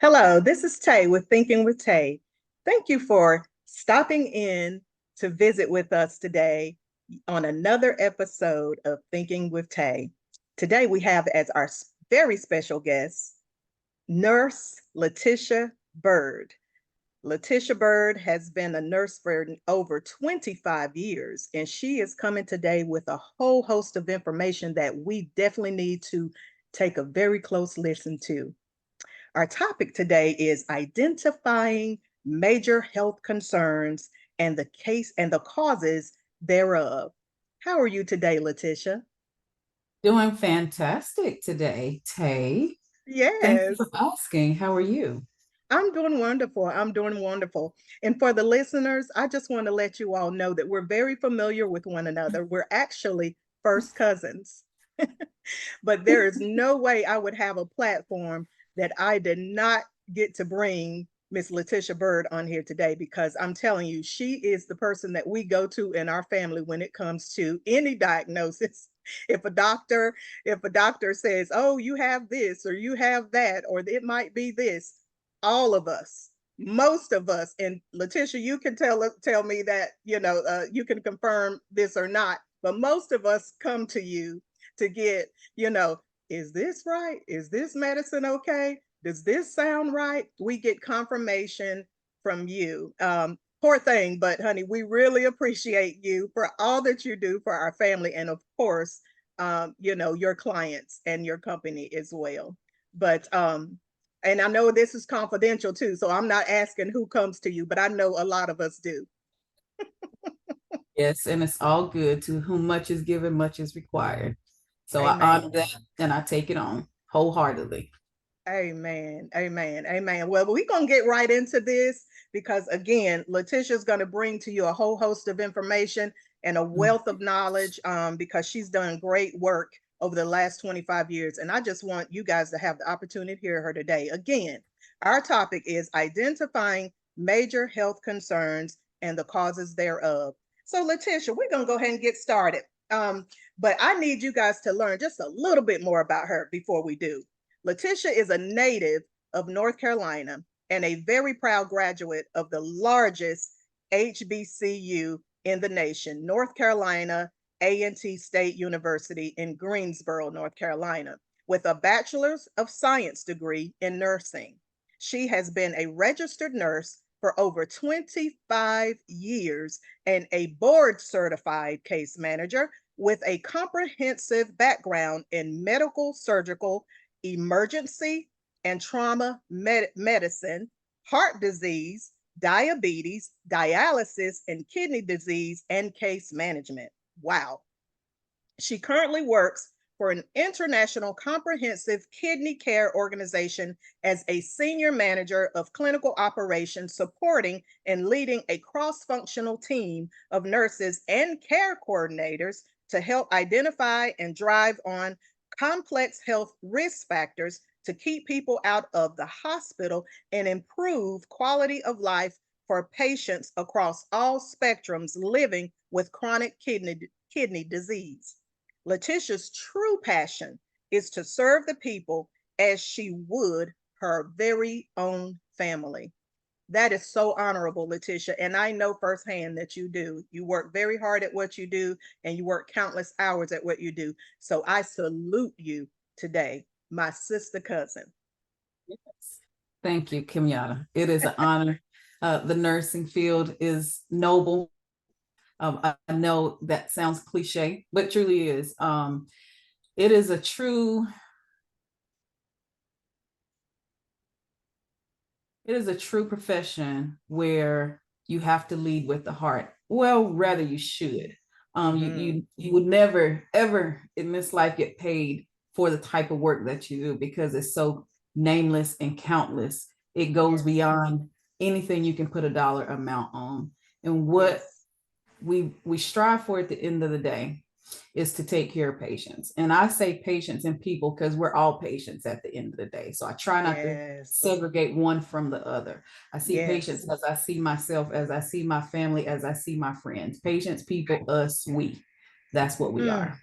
Hello, this is Tay with Thinking with Tay. Thank you for stopping in to visit with us today on another episode of Thinking with Tay. Today we have as our very special guest, Nurse Latisha Byrd. Latisha Byrd has been a nurse for over 25 years, and she is coming today with a whole host of information that we definitely need to take a very close listen to. Our topic today is identifying major health concerns and the causes thereof. How are you today, Latisha? Doing fantastic today, Tay. Thank you Yes, for asking. How are you? I'm doing wonderful. I'm doing wonderful. And for the listeners, I just want to let you all know that we're very familiar with one another. We're actually first cousins, but there is no way I would have a platform that I did not get to bring Miss Latisha Byrd on here today, because I'm telling you, she is the person that we go to in our family when it comes to any diagnosis. If a doctor, if a doctor says, "Oh, you have this or you have that or it might be this," all of us, most of us, and Latisha, you can tell me that, you can confirm this or not, but most of us come to you to get, you know, is this right? Is this medicine okay? Does this sound right? We get confirmation from you. Poor thing, but honey, we really appreciate you for all that you do for our family, and of course, your clients and your company as well. But and I know this is confidential too, so I'm not asking who comes to you, but I know a lot of us do. Yes, and it's all good. To whom much is given, much is required. So I honor Amen. that and I take it on wholeheartedly. Amen. Amen. Amen. Well, we're going to get right into this because, again, Letitia's going to bring to you a whole host of information and a wealth of knowledge, because she's done great work over the last 25 years. And I just want you guys to have the opportunity to hear her today. Again, our topic is identifying major health concerns and the causes thereof. So, Letitia, we're going to go ahead and get started. But I need you guys to learn just a little bit more about her before we do. Latisha is a native of North Carolina and a very proud graduate of the largest HBCU in the nation, North Carolina A&T State University in Greensboro, North Carolina, with a Bachelor's of Science degree in nursing. She has been a registered nurse for over 25 years and a board certified case manager with a comprehensive background in medical, surgical, emergency and trauma medicine, heart disease, diabetes, dialysis, and kidney disease and case management. Wow. She currently works for an international comprehensive kidney care organization as a senior manager of clinical operations, supporting and leading a cross functional team of nurses and care coordinators to help identify and drive on complex health risk factors to keep people out of the hospital and improve quality of life for patients across all spectrums living with chronic kidney disease. Letitia's true passion is to serve the people as she would her very own family. That is so honorable, Letitia. And I know firsthand that you do. You work very hard at what you do, and you work countless hours at what you do. So I salute you today, my sister cousin. Yes. Thank you, Kimyata. It is an honor. The nursing field is noble. I know that sounds cliche, but truly is. It is a true it is a true profession where you have to lead with the heart. Well, rather you should. You would never ever in this life get paid for the type of work that you do because it's so nameless and countless. It goes Yes, beyond anything you can put a dollar amount on. And what yes, we strive for at the end of the day is to take care of patients. And I say patients and people because we're all patients at the end of the day. So I try not to yes, segregate one from the other. I see yes. patients as I see myself, as I see my family, as I see my friends. Patients, people, us, we. That's what we Mm. are.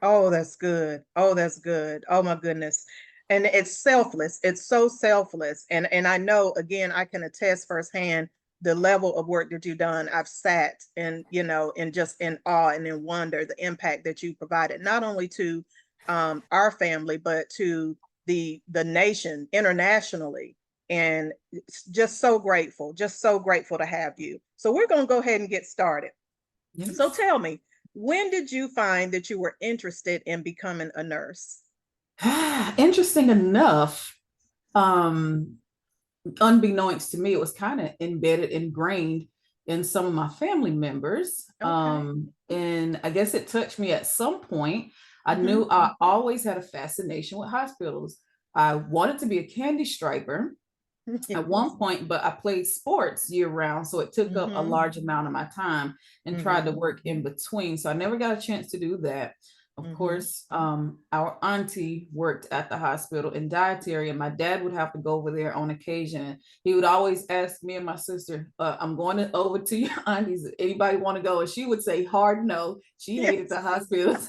Oh, that's good. Oh, that's good. Oh, my goodness. And it's selfless. It's so selfless. And I know, again, I can attest firsthand the level of work that you've done. I've sat and, you know, and just in awe and in wonder, the impact that you provided, not only to our family, but to the nation internationally. And just so grateful to have you. So we're going to go ahead and get started. Yes. So tell me, when did you find that you were interested in becoming a nurse? Interesting enough, unbeknownst to me, it was kind of embedded, ingrained in some of my family members. Okay. And I guess it touched me at some point. I Mm-hmm. knew I always had a fascination with hospitals. I wanted to be a candy striper at one point, but I played sports year round. So it took up a Mm-hmm. large amount of my time and tried to Mm-hmm. work in between. So I never got a chance to do that. Of Mm-hmm. course, our auntie worked at the hospital in dietary, and my dad would have to go over there on occasion. He would always ask me and my sister, I'm going over to your auntie's. Anybody want to go? And she would say hard no. She hated the Yes. hospitals.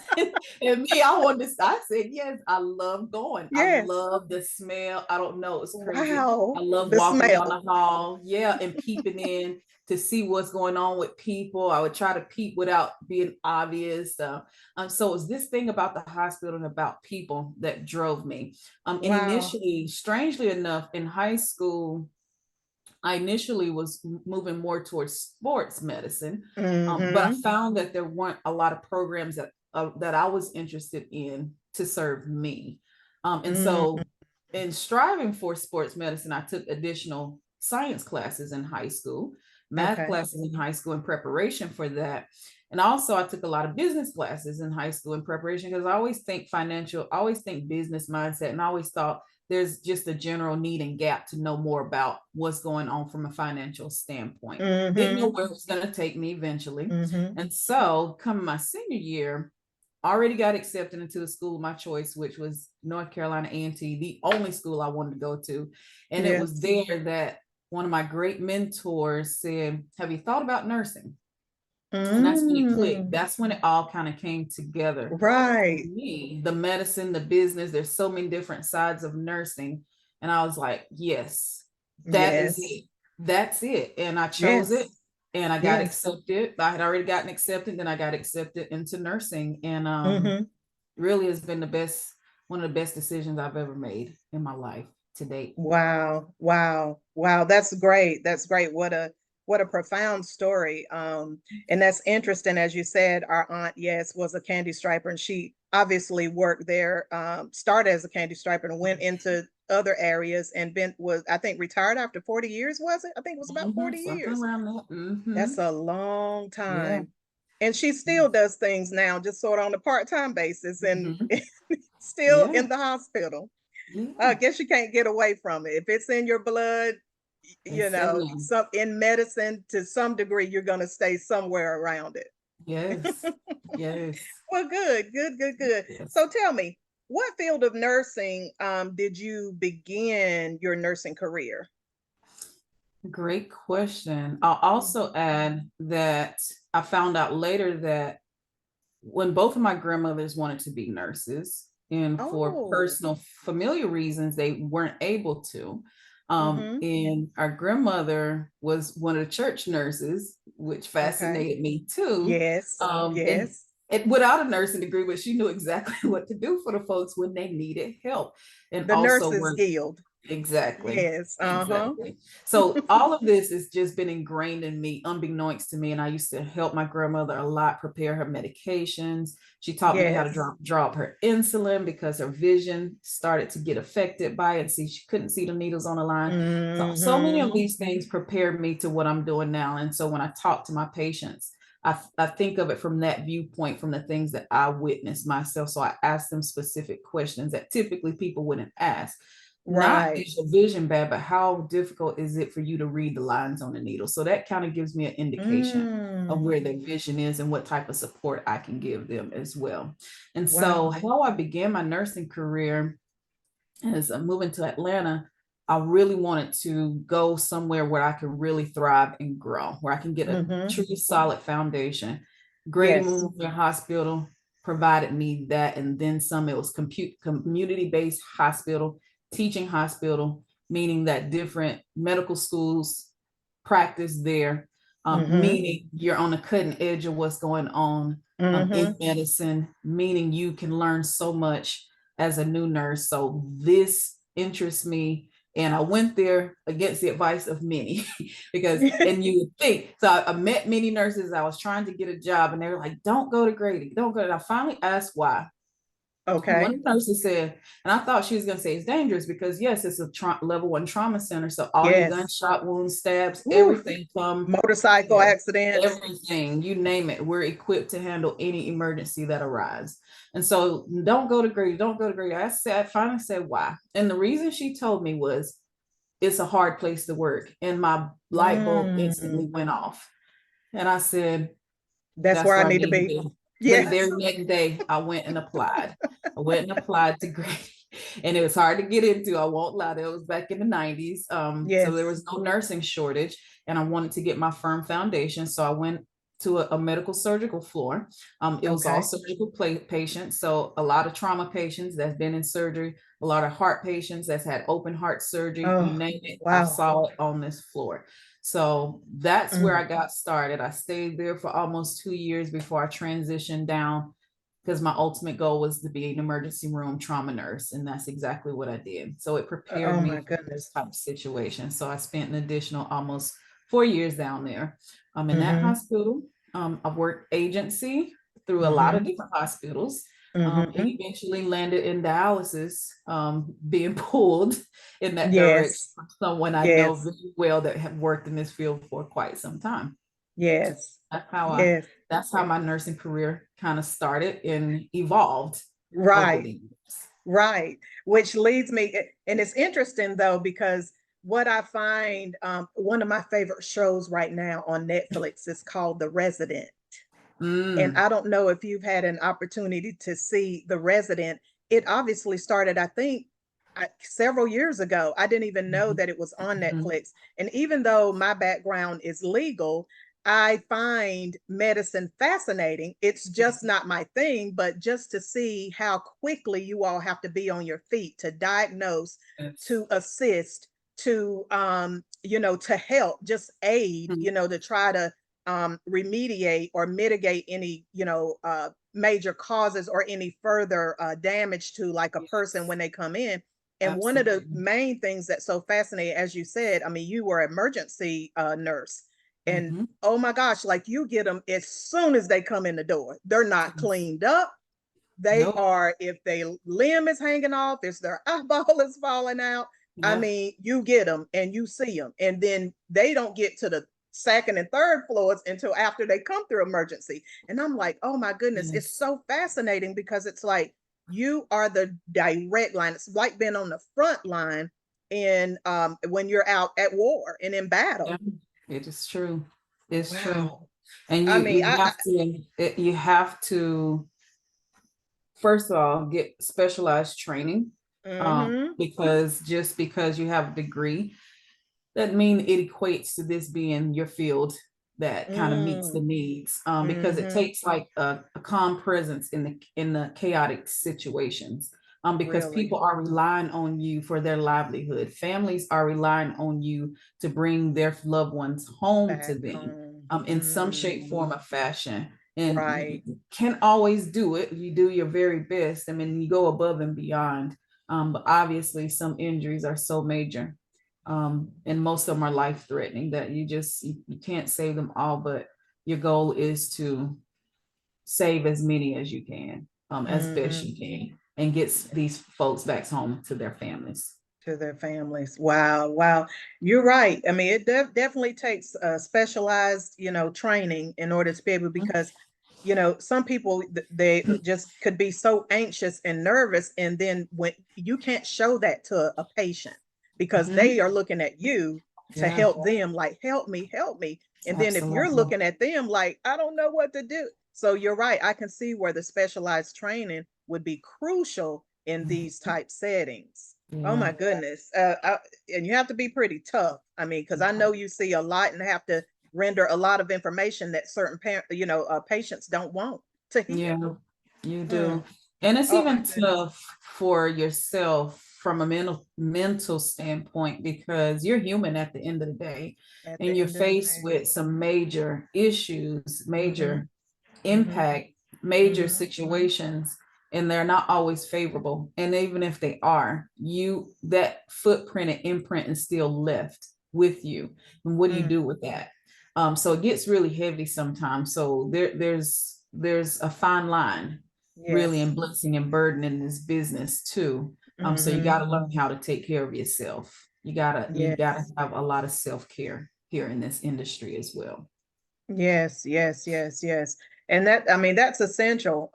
And me, I said, yes, I love going. I Yes. love the smell. I don't know. It's crazy. I Wow. love The walking down smell. the hall. Yeah. And peeping in to see what's going on with people. I would try to peep without being obvious. So it was this thing about the hospital and about people that drove me. And Wow. initially, strangely enough, in high school, I initially was moving more towards sports medicine, but I Mm-hmm. found that there weren't a lot of programs that I was interested in to serve me. And Mm-hmm. so, in striving for sports medicine, I took additional science classes in high school, math Okay. classes in high school in preparation for that. And also, I took a lot of business classes in high school in preparation because I always think financial, I always think business mindset, and I always thought there's just a general need and gap to know more about what's going on from a financial standpoint. Didn't know Mm-hmm. where it was going to take me eventually. Mm-hmm. And so, coming my senior year, already got accepted into the school of my choice, which was North Carolina A&T, the only school I wanted to go to. And it was Yes. there that one of my great mentors said, have you thought about nursing? And that's when it clicked. Mm. That's when it all kind of came together for Right. me. The medicine, the business, there's so many different sides of nursing. And I was like, yes, that is Yes. it. That's it. And I chose it Yes. and I got Yes. accepted. I had already gotten accepted, then I got accepted into nursing. And Mm-hmm. really has been one of the best decisions I've ever made in my life to date. Wow. Wow. Wow. That's great. That's great. What a profound story. And that's interesting. As you said, our aunt, yes, was a candy striper, and she obviously worked there, started as a candy striper and went into other areas and was, I think, retired after 40 years, was it? I think it was about 40 Something years. around that. That's a long Yeah. time. And she still does things now, just sort of on a part-time basis, and Mm-hmm. still Yeah. in the hospital. I Yeah. guess you can't get away from it. If it's in your blood, you It's in know, there. some in medicine to some degree, you're going to stay somewhere around it. Yes. Yes. Well, good, good, good, good. Yes. So tell me, what field of nursing did you begin your nursing career? Great question. I'll also add that I found out later that when both of my grandmothers wanted to be nurses, and for Oh, personal familiar reasons, they weren't able to. mm-hmm. And our grandmother was one of the church nurses, which Okay. fascinated me too. Yes, And yes. without a nursing degree, but she knew exactly what to do for the folks when they needed help, and The also Nurses worked. Guild. Exactly. Yes. Uh-huh. Exactly. So all of this has just been ingrained in me, unbeknownst to me. And I used to help my grandmother a lot prepare her medications. She taught me how to Yes. draw up her insulin because her vision started to get affected by it. See, she couldn't see the needles on the line. So many of Mm-hmm. these things prepared me to what I'm doing now. And so when I talk to my patients, I think of it from that viewpoint, from the things that I witnessed myself. So I ask them specific questions that typically people wouldn't ask. Not Right. is your vision bad, but how difficult is it for you to read the lines on the needle? So that kind of gives me an indication of Mm. where their vision is and what type of support I can give them as well. And so Wow. how I began my nursing career as I'm moving to Atlanta, I really wanted to go somewhere where I could really thrive and grow, where I can get a Mm-hmm. truly solid foundation. Grady Yes. Memorial Hospital, provided me that, and then some. It was community-based hospital, teaching hospital, meaning that different medical schools practice there, meaning you're on the cutting edge of what's going on in medicine, meaning you can learn so much as a new nurse. So this interests me. And I went there against the advice of many because, and you would think, so I met many nurses. I was trying to get a job and they were like, don't go to Grady, don't go. And I finally asked why. Okay. One of the nurses said, and I thought she was going to say it's dangerous because yes, it's a level 1 trauma center. So all your gunshot wounds, stabs, everything from motorcycle accidents, everything, you name it. We're equipped to handle any emergency that arises. And so don't go to Grady, don't go to Grady. I finally said why. And the reason she told me was it's a hard place to work. And my light bulb instantly went off. And I said, that's where I need to be. Yes. The very next day, I went and applied. I went and applied to Grady, and it was hard to get into. I won't lie. That was back in the 90s. So there was no nursing shortage, and I wanted to get my firm foundation. So I went to a medical surgical floor. It was all surgical patients. So a lot of trauma patients that's been in surgery, a lot of heart patients that's had open heart surgery, you name it. Wow. I saw it on this floor. So that's where I got started. I stayed there for almost 2 years before I transitioned down, because my ultimate goal was to be an emergency room trauma nurse. And that's exactly what I did. So it prepared me for this type of situation. So I spent an additional almost 4 years down there in that hospital. I've worked agency through a lot of different hospitals. And eventually landed in dialysis, being pulled in that direction from someone I know very well that have worked in this field for quite some time. That's how my nursing career kind of started and evolved. Right. Which leads me, and it's interesting though, because what I find, one of my favorite shows right now on Netflix is called The Resident. And I don't know if you've had an opportunity to see The Resident. It obviously started, I think, several years ago. I didn't even know that it was on Netflix. And even though my background is legal, I find medicine fascinating. It's just not my thing, but just to see how quickly you all have to be on your feet to diagnose, to assist, to to help, just aid, to try to remediate or mitigate any major causes or any further damage to like a person when they come in. And one of the main things that's so fascinating, as you said, I mean, you were an emergency nurse, and oh my gosh, like you get them as soon as they come in the door. They're not cleaned up. They are, if their limb is hanging off, if their eyeball is falling out, I mean, you get them and you see them, and then they don't get to the second and third floors until after they come through emergency. And I'm like, oh my goodness, it's so fascinating, because it's like you are the direct line. It's like being on the front line in when you're out at war and in battle. It is true. It's true. And you have to first of all get specialized training, because just because you have a degree, that mean it equates to this being your field that kind of meets the needs, because it takes like a calm presence in the chaotic situations, because people are relying on you for their livelihood. Families are relying on you to bring their loved ones home to them, in some shape, form, or fashion. And you can't always do it. You do your very best. I mean, you go above and beyond. But obviously some injuries are so major. And most of them are life-threatening that you can't save them all, but your goal is to save as many as you can, as best you can, and get these folks back home to their families. Wow. You're right. I mean, it definitely takes specialized, training in order to be able, because some people, they just could be so anxious and nervous, and then when you can't show that to a patient, because they are looking at you to help them, like, help me. And then if you're looking at them like, I don't know what to do. So you're right. I can see where the specialized training would be crucial in these type settings. Oh my goodness. And you have to be pretty tough. I mean, because I know you see a lot and have to render a lot of information that certain patients don't want to hear. You Mm. do. And it's Oh my even goodness. tough for yourself from a mental standpoint because you're human at the end of the day, At and the you're end of the faced day. with some major issues, Mm-hmm. major Mm-hmm. impact, major Mm-hmm. situations, and they're not always favorable. And even if they are, that footprint and imprint is still left with you. And what do you Mm. do with that? So it gets really heavy sometimes. So there's a fine line really Yes. in blessing and burden in this business too. So you Mm-hmm. got to learn how to take care of yourself. You gotta Yes. have a lot of self-care here in this industry as well. Yes, yes, yes, yes. And that, I mean, that's essential,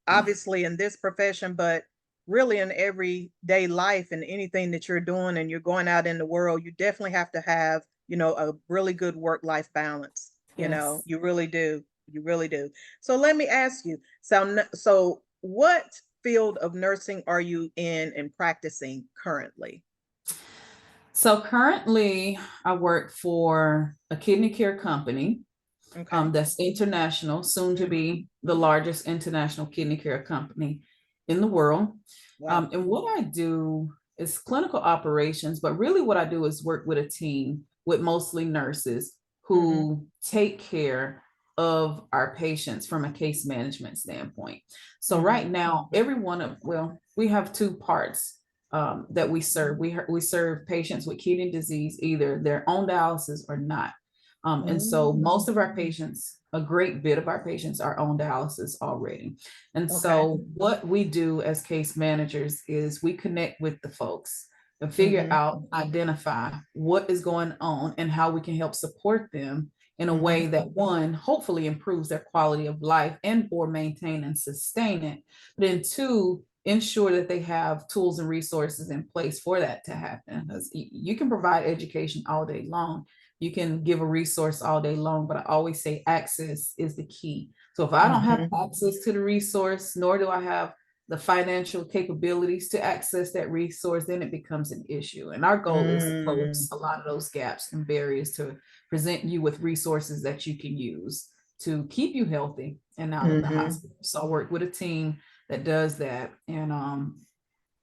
obviously in this profession, but really in everyday life and anything that you're doing and you're going out in the world, you definitely have to have, a really good work-life balance. Yes. You really do. You really do. So let me ask you, so what field of nursing are you in and practicing currently? So currently, I work for a kidney care company Okay. that's international, soon to Mm. be the largest international kidney care company in the world. Wow. And what I do is clinical operations, but really what I do is work with a team with mostly nurses Mm-hmm. who take care of our patients from a case management standpoint. So Mm-hmm. right now, we have two parts that we serve. We serve patients with kidney disease, either they're on dialysis or not. And so most Mm. of our patients, a great bit of our patients are on dialysis already. And Okay. so what we do as case managers is we connect with the folks and figure Mm-hmm. out, identify what is going on and how we can help support them in a Mm-hmm. way that one, hopefully improves their quality of life and or maintain and sustain it. But then two, ensure that they have tools and resources in place for that to happen. Because you can provide education all day long, you can give a resource all day long, but I always say access is the key. So if I don't have Mm-hmm. access to the resource, nor do I have the financial capabilities to access that resource, then it becomes an issue. And our goal is to close Mm. a lot of those gaps and barriers to present you with resources that you can use to keep you healthy and out of the Mm-hmm. hospital. So I work with a team that does that. And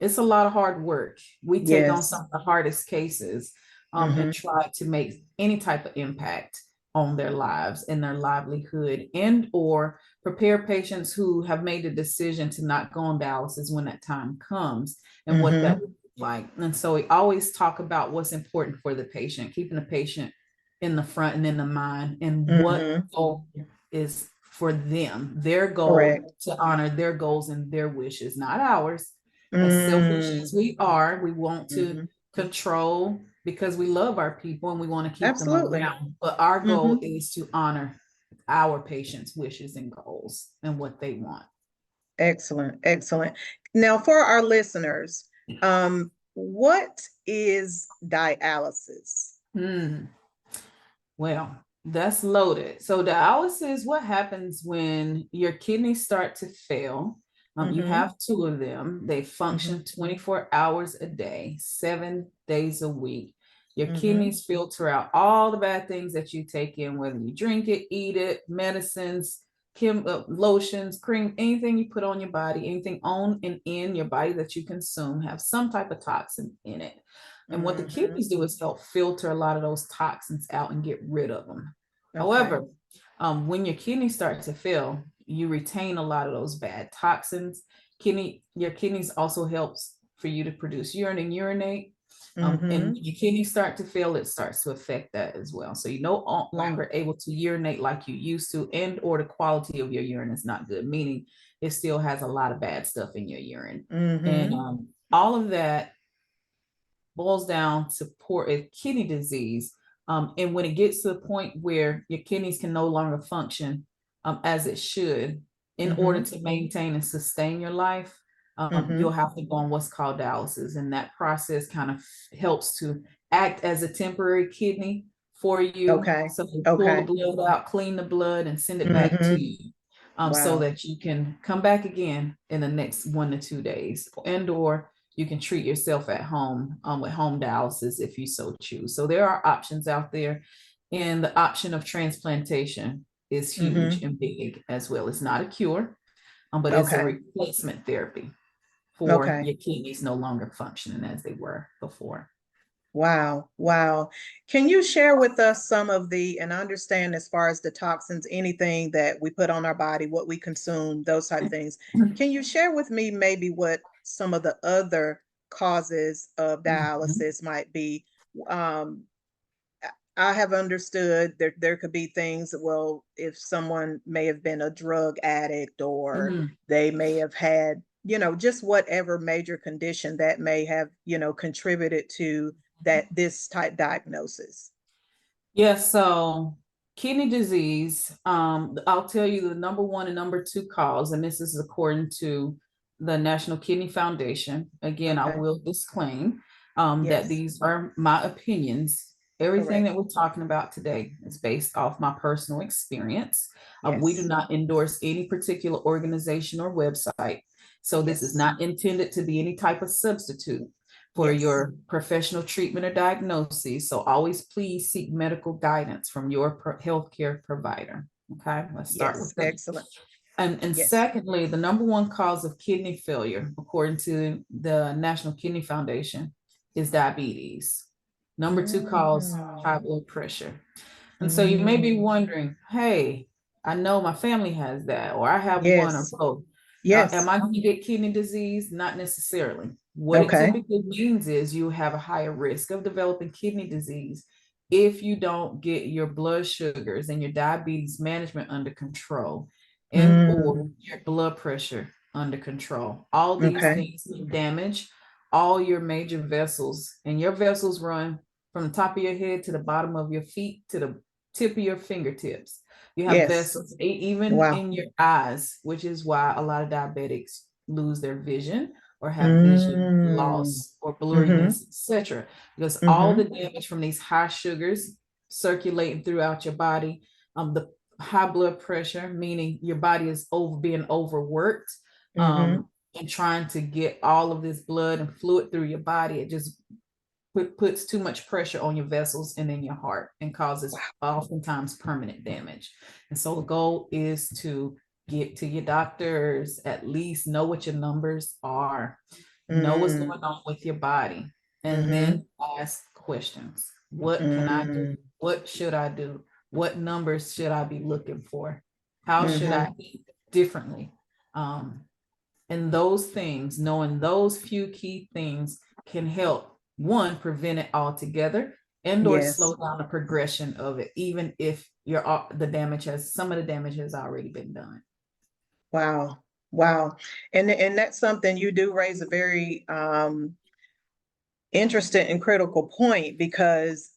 it's a lot of hard work. We take on Yes. some of the hardest cases and Mm-hmm. try to make any type of impact on their lives and their livelihood, and or prepare patients who have made a decision to not go on dialysis when that time comes and what that Mm-hmm. would look like. And so we always talk about what's important for the patient, keeping the patient in the front and in the mind, and what Mm-hmm. goal is for them, their goal Correct. to honor their goals and their wishes, not ours. As selfish Mm. as we are, we want to Mm-hmm. control because we love our people and we want to keep them Absolutely. around. But our Mm-hmm. goal is to honor our patients' wishes and goals and what they want. Excellent. Excellent. Now, for our listeners, what is dialysis? Hmm. Well, that's loaded. So dialysis, what happens when your kidneys start to fail? You Mm-hmm. have two of them. They Mm-hmm. function 24 hours a day, 7 days a week. Your Mm-hmm. kidneys filter out all the bad things that you take in, whether you drink it, eat it, medicines, lotions, cream, anything you put on your body, anything on and in your body that you consume have some type of toxin in it. And what the Mm-hmm. kidneys do is help filter a lot of those toxins out and get rid of them. Okay. However, when your kidneys start to fail, you retain a lot of those bad toxins. Your kidneys also helps for you to produce urine and urinate. And Mm-hmm. when your kidneys start to fail, it starts to affect that as well. So you're no Wow. longer able to urinate like you used to, and or the quality of your urine is not good, meaning it still has a lot of bad stuff in your urine. And Mm-hmm. all of that boils down to poor kidney disease. And when it gets to the point where your kidneys can no longer function as it should, in order Mm-hmm. to maintain and sustain your life, Mm-hmm. you'll have to go on what's called dialysis. And that process kind of helps to act as a temporary kidney for you. Okay. So they pull the Okay. blood out, clean the blood, and send it back to Mm-hmm. you. So Wow. that you can come back again in the next 1 to 2 days, and or you can treat yourself at home with home dialysis if you so choose. So there are options out there. And the option of transplantation is huge Mm-hmm. and big as well. It's not a cure. but it's a Okay. replacement therapy for Okay. your kidneys no longer functioning as they were before. Wow. Wow. Can you share with us some of the, and I understand as far as the toxins, anything that we put on our body, what we consume, those type of things. Can you share with me maybe what some of the other causes of dialysis might be? Um, I have understood there could be things, well, if someone may have been a drug addict or Mhm. they may have had, just whatever major condition that may have, contributed to that this type diagnosis. Yeah, so kidney disease, I'll tell you the number one and number two cause, and this is according to the National Kidney Foundation. Again, I Okay. will disclaim that Yes. these are my opinions. Everything Correct. that we're talking about today is based off my personal experience. We do Yes. not endorse any particular organization or website. So this is Yes. not intended to be any type of substitute for Yes. your professional treatment or diagnosis. So always please seek medical guidance from your healthcare provider. Okay, let's start Yes. with that. Excellent. And Yes. secondly, the number one cause of kidney failure, according to the National Kidney Foundation, is diabetes. Number two cause, high Mm. blood pressure. And so you may be Mm. wondering, hey, I know my family has that, or I have one or Yes. both. Am Yes. I going to get kidney disease? Not necessarily. What it Okay. typically means is you have a higher risk of developing kidney disease if you don't get your blood sugars and your diabetes management under control, and or Mm. your blood pressure under control. All these Okay. things can damage all your major vessels, and your vessels run from the top of your head to the bottom of your feet to the tip of your fingertips. You have Yes. vessels even Wow. in your eyes, which is why a lot of diabetics lose their vision or have vision Mm. loss or Mm-hmm. blurriness, etc. Because all the Mm-hmm. damage from these high sugars circulating throughout your body, the high blood pressure, meaning your body is being overworked, Mm-hmm. and trying to get all of this blood and fluid through your body, it just puts too much pressure on your vessels and in your heart and causes oftentimes permanent damage. And so the goal is to get to your doctors, at least know what your numbers are, know what's Mm. going on with your body, and Mm-hmm. then ask questions. What can I do? Mm. What should I do? What numbers should I be looking for? How should Mm-hmm. I eat differently? Um, and those things, knowing those few key things can help one, prevent it altogether and or Yes. slow down the progression of it, even if some of the damage has already been done. Wow. Wow. And that's something you do raise a very interesting and critical point because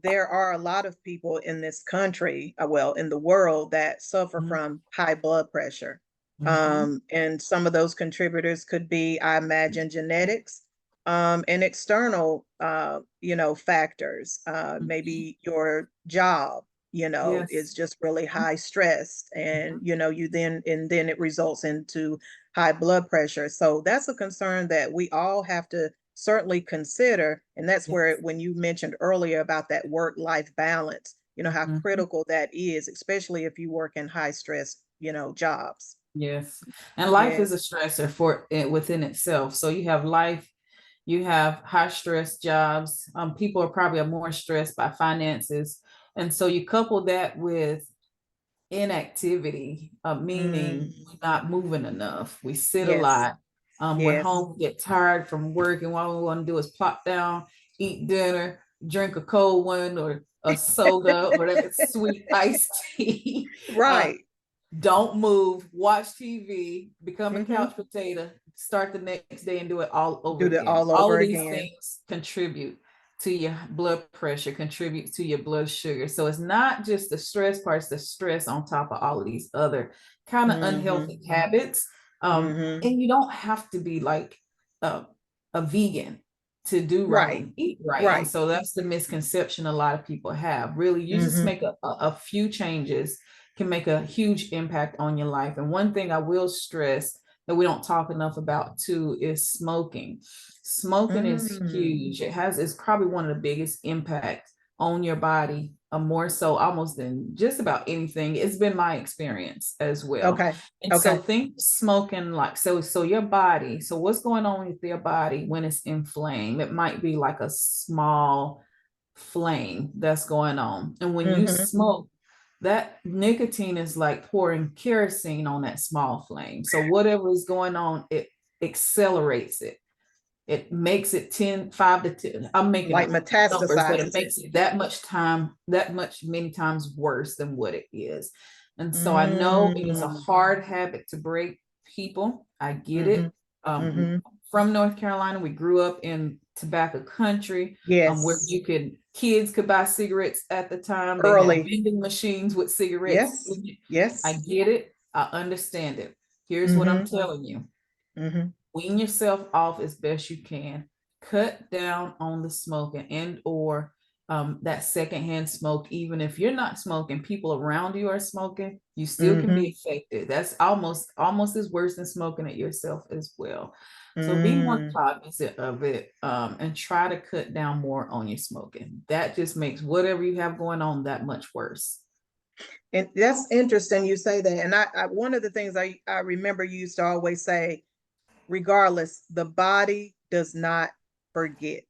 there are a lot of people in this country, well, in the world, that suffer from high blood pressure. Mm-hmm. And some of those contributors could be, I imagine, genetics, and external factors. Maybe your job is Yes. just really high stress, and then it results into high blood pressure. So that's a concern that we all have to certainly consider. And that's where, Yes. when you mentioned earlier about that work-life balance, how Mm-hmm. critical that is, especially if you work in high stress, jobs. Yes. And life is a Yes. stressor for it within itself. So you have life, you have high stress jobs. People are probably more stressed by finances. And so you couple that with inactivity, meaning Mm. we're not moving enough. We sit a Yes. lot. We're Yes. home, get tired from work, and all we want to do is plop down, eat dinner, drink a cold one or a soda or that sweet iced tea. Right. Don't move, watch TV, become a Mm-hmm. couch potato, start the next day and do it all over Do that again. all All over of these again. things contribute to your blood pressure, contribute to your blood sugar. So it's not just the stress part, it's the stress on top of all of these other kind of Mm-hmm. unhealthy habits. Mm-hmm. And you don't have to be like a vegan to do right Right. and eat right. And Right. so that's the misconception a lot of people have. Really, you just Mm-hmm. make a few changes can make a huge impact on your life. And one thing I will stress that we don't talk enough about too is smoking. Smoking is Mm. huge. It's probably one of the biggest impacts on your body more so almost than just about anything. It's been my experience as well. Okay. And Okay. so think smoking like, so your body, so what's going on with your body when it's inflamed? It might be like a small flame that's going on. And when you smoke, that nicotine is like pouring kerosene on that small flame. So whatever is going on, it accelerates it. It makes it 5 to 10. I'm making Like numbers, but it metastasizes. makes it that much many times worse than what it is. And so I know it is a hard habit to break, people. I get it. From North Carolina, we grew up in tobacco country, where Yes. kids could buy cigarettes at the time. They had Early. vending machines with cigarettes. Yes. Yes. I get it. I understand it. Here's what I'm telling you. Wean yourself off as best you can. Cut down on the smoking and or that secondhand smoke. Even if you're not smoking, people around you are smoking, you still can be affected. That's almost as worse than smoking it yourself as well. So be more cognizant of it, and try to cut down more on your smoking. That just makes whatever you have going on that much worse. And that's interesting you say that. And I one of the things I remember you used to always say, regardless, the body does not forget.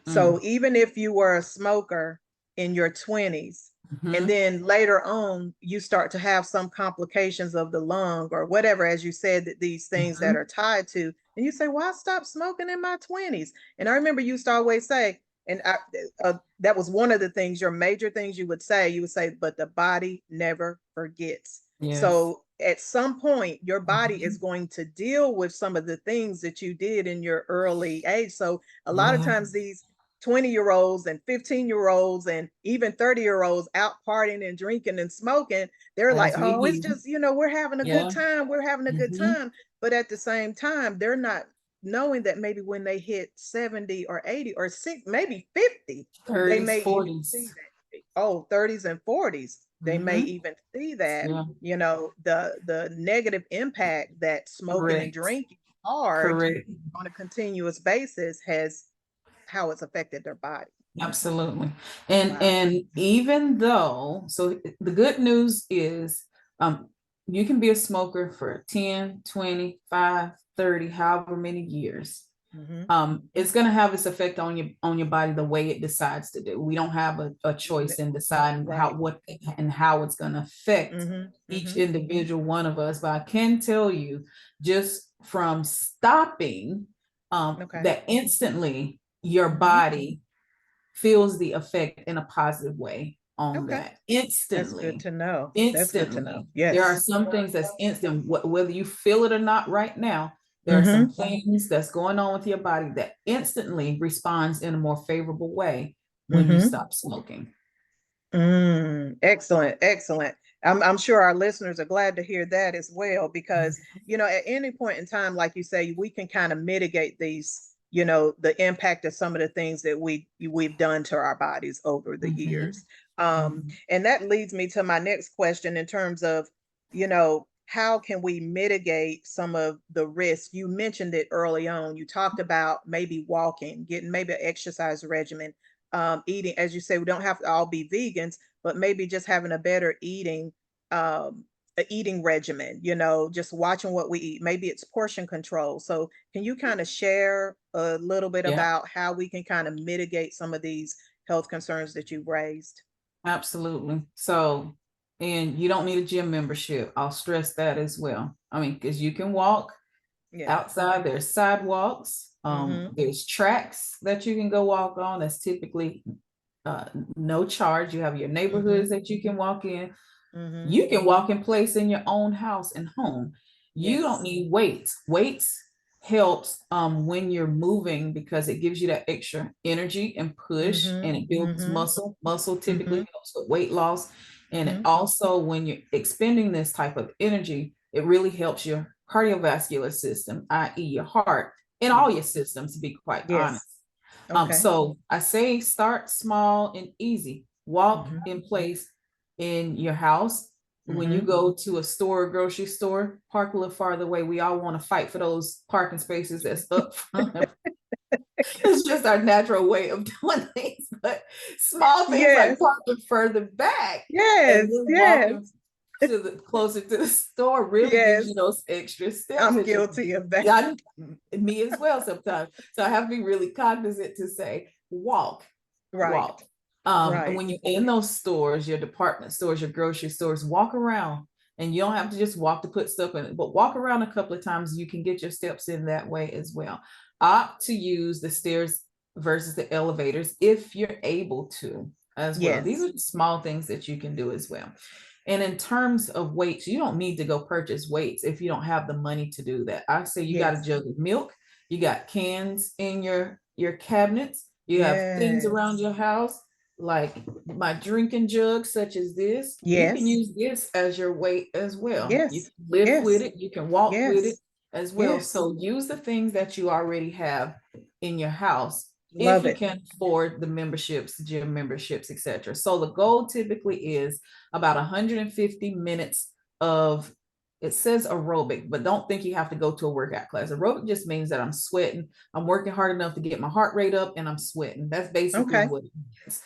So even if you were a smoker in your 20s, and then later on you start to have some complications of the lung or whatever, as you said, that these things that are tied to, and you say, well, I stopped smoking in my 20s. And I remember you used to always say, and that was one of the things, your major things you would say, but the body never forgets. Yes. So at some point, your body is going to deal with some of the things that you did in your early age. So a lot of times these 20-year-olds and 15-year-olds and even 30-year-olds out partying and drinking and smoking, they're like, oh, it's just, we're having a good time. We're having a good time. But at the same time, they're not knowing that maybe when they hit 70 or 80 or 6, maybe 50, 30s, they may 40s. even see that. 30s and 40s. They may even see that, the negative impact that smoking and drinking hard on a continuous basis has, how it's affected their body. Absolutely. And even though, so the good news is, you can be a smoker for 10, 25, 30, however many years. It's going to have its effect on your body the way it decides to do. We don't have a choice in deciding how it's going to affect each individual one of us. But I can tell you, just from stopping, that instantly your body feels the effect in a positive way on that. Instantly. That's good to know. Instantly. That's good to know. Yes. There are some things that's instant, whether you feel it or not right now. There are some things that's going on with your body that instantly responds in a more favorable way when you stop smoking. Excellent. Excellent. I'm sure our listeners are glad to hear that as well, because, at any point in time, like you say, we can kind of mitigate these, the impact of some of the things that we've done to our bodies over the years. And that leads me to my next question in terms of, how can we mitigate some of the risks? You mentioned it early on. You talked about maybe walking, getting maybe an exercise regimen, eating, as you say, we don't have to all be vegans, but maybe just having a better eating regimen, just watching what we eat. Maybe it's portion control. So can you kind of share a little bit about how we can kind of mitigate some of these health concerns that you've raised? Absolutely. So, and you don't need a gym membership. I'll stress that as well. I mean, because you can walk outside, there's sidewalks, there's tracks that you can go walk on. That's typically no charge. You have your neighborhoods that you can walk in. You can walk in place in your own house and home. You don't need weights. Weights helps when you're moving, because it gives you that extra energy and push, and it builds muscle. Muscle typically helps with weight loss. And it also, when you're expending this type of energy, it really helps your cardiovascular system, i.e. your heart, and all your systems, to be quite honest. So I say start small and easy. Walk in place in your house. When you go to a store or grocery store, park a little farther away. We all want to fight for those parking spaces that's up front. It's just our natural way of doing things. but small things like parking further back and then walking to the closer to the store really gives you those extra steps. I'm guilty of that. Me as well sometimes. So I have to be really cognizant to say, walk. And when you're in those stores, your department stores, your grocery stores, walk around. And you don't have to just walk to put stuff in it, but walk around a couple of times. You can get your steps in that way as well. Opt to use the stairs versus the elevators if you're able to as well. These are small things that you can do as well. And in terms of weights, you don't need to go purchase weights if you don't have the money to do that. I say you got a jug of milk, you got cans in your cabinets, you have things around your house, like my drinking jug, such as this. You can use this as your weight as well. You can lift with it, you can walk with it as well. So use the things that you already have in your house. If you can afford the memberships, gym memberships, etc. So the goal typically is about 150 minutes of, it says aerobic, but don't think you have to go to a workout class. Aerobic just means that I'm sweating. I'm working hard enough to get my heart rate up and I'm sweating. That's basically what it means.